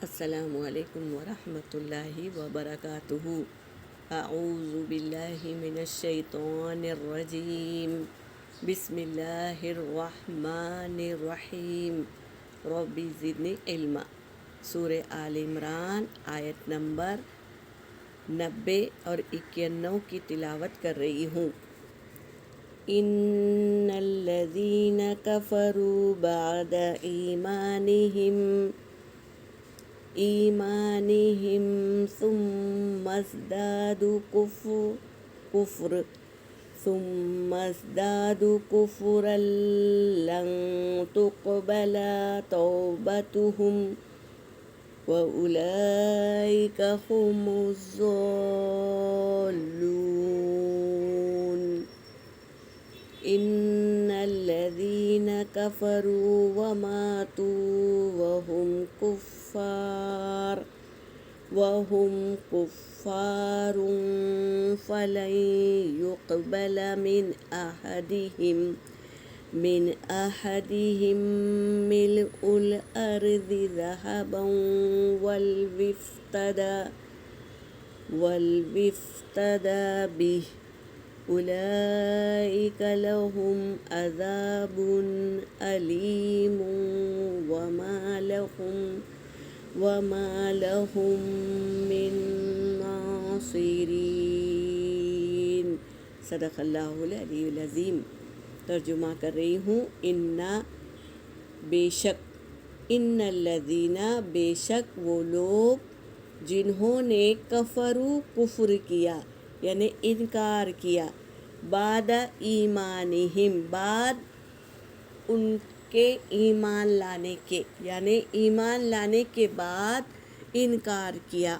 السلام علیکم ورحمۃ اللہ وبرکاتہ۔ اعوذ باللہ من الشیطان الرجیم، بسم اللہ الرحمن الرحیم، رب زدنی علما۔ سورہ آل عمران آیت نمبر 90 اور 91 کی تلاوت کر رہی ہوں۔ ان الذین کفروا بعد ایمانہم ثم ازدادوا کفرا لن تقبل توبتہم وأولئک هم الضالون۔ ان الذین کفروا وماتوا وهم کفار فلن يقبل من أحدهم ملء الأرض ذهبا وافتدى به أولئك لهم عذاب أليم وما لهم من ناصرین۔ صدق اللہ العلی العظیم۔ ترجمہ کر رہی ہوں۔ ان الذین بے شک وہ لوگ جنہوں نے کفروا کفر کیا یعنی انکار کیا، بعد ایمانہم بعد ان کے ایمان لانے کے یعنی ایمان لانے کے بعد انکار کیا،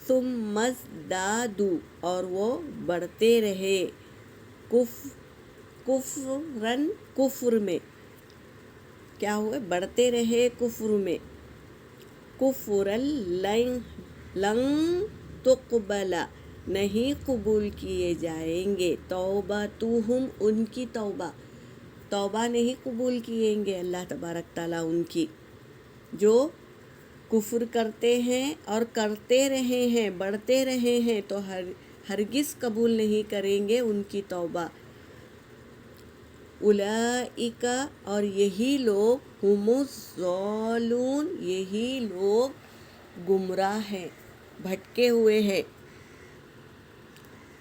ثم ازدادوا اور وہ بڑھتے رہے، کفرن کفر میں کیا ہوئے، بڑھتے رہے کفر میں، کفرا لن تقبل نہیں قبول کیے جائیں گے، توبتہم ان کی توبہ نہیں قبول کییں گے اللہ تبارک تعالیٰ ان کی، جو کفر کرتے ہیں اور کرتے رہے ہیں، بڑھتے رہے ہیں تو ہرگز قبول نہیں کریں گے ان کی توبہ۔ اولئک اور یہی لوگ، ہم الضالون یہی لوگ گمراہ ہیں، بھٹکے ہوئے ہیں۔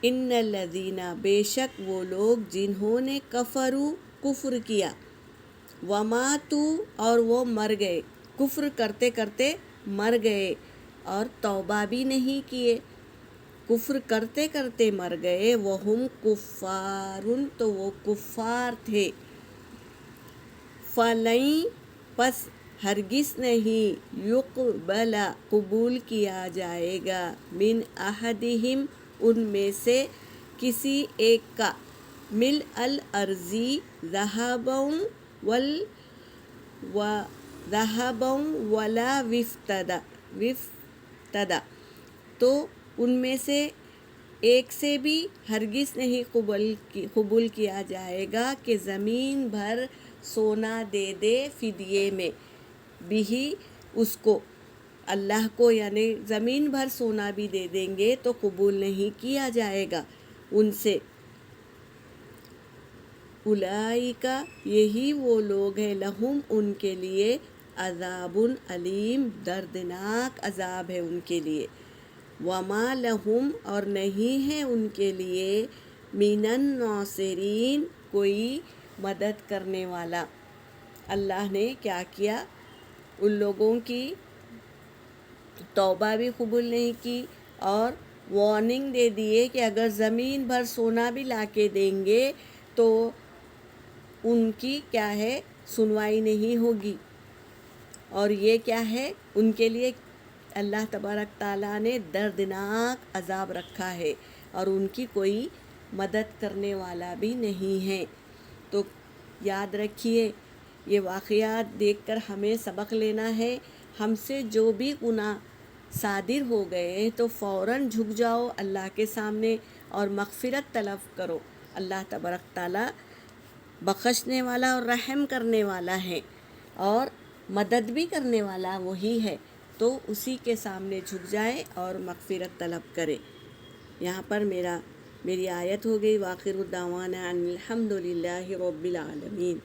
ان الذین بے شک وہ لوگ جنہوں نے کفروا کفر کیا، وماتوا اور وہ مر گئے، کفر کرتے کرتے مر گئے اور توبہ بھی نہیں کیے، کفر کرتے کرتے مر گئے، وہم کفار تو وہ کفار تھے، فلن پس ہرگز نہیں، یقبل قبول کیا جائے گا، من احدہم ان میں سے کسی ایک کا، ملء الارض ذہبا ولا وفتدى تو ان میں سے ایک سے بھی ہرگز نہیں قبول کیا جائے گا کہ زمین بھر سونا دے دے فدیے میں، بھی اس کو اللہ کو یعنی زمین بھر سونا بھی دے دیں گے تو قبول نہیں کیا جائے گا ان سے۔ اولئک یہی وہ لوگ ہیں، لہم ان کے لیے عذاب علیم دردناک عذاب ہے ان کے لیے، وما لہم اور نہیں ہے ان کے لیے، من الناصرین کوئی مدد کرنے والا۔ اللہ نے کیا کیا، ان لوگوں کی توبہ بھی قبول نہیں کی اور وارننگ دے دیے کہ اگر زمین بھر سونا بھی لا کے دیں گے تو ان کی کیا ہے، سنوائی نہیں ہوگی، اور یہ کیا ہے ان کے لیے اللہ تبارک تعالیٰ نے دردناک عذاب رکھا ہے اور ان کی کوئی مدد کرنے والا بھی نہیں ہے۔ تو یاد رکھیے، یہ واقعات دیکھ کر ہمیں سبق لینا ہے، ہم سے جو بھی گناہ صادر ہو گئے تو فوراً جھک جاؤ اللہ کے سامنے اور مغفرت طلب کرو۔ اللہ تبارک تعالیٰ بخشنے والا اور رحم کرنے والا ہے اور مدد بھی کرنے والا وہی ہے۔ تو تو اسی کے سامنے جھک جائیں اور مغفرت طلب کریں۔ یہاں پر میری آیت ہو گئی، وآخر الدعوانا ان الحمد للہ رب العالمین۔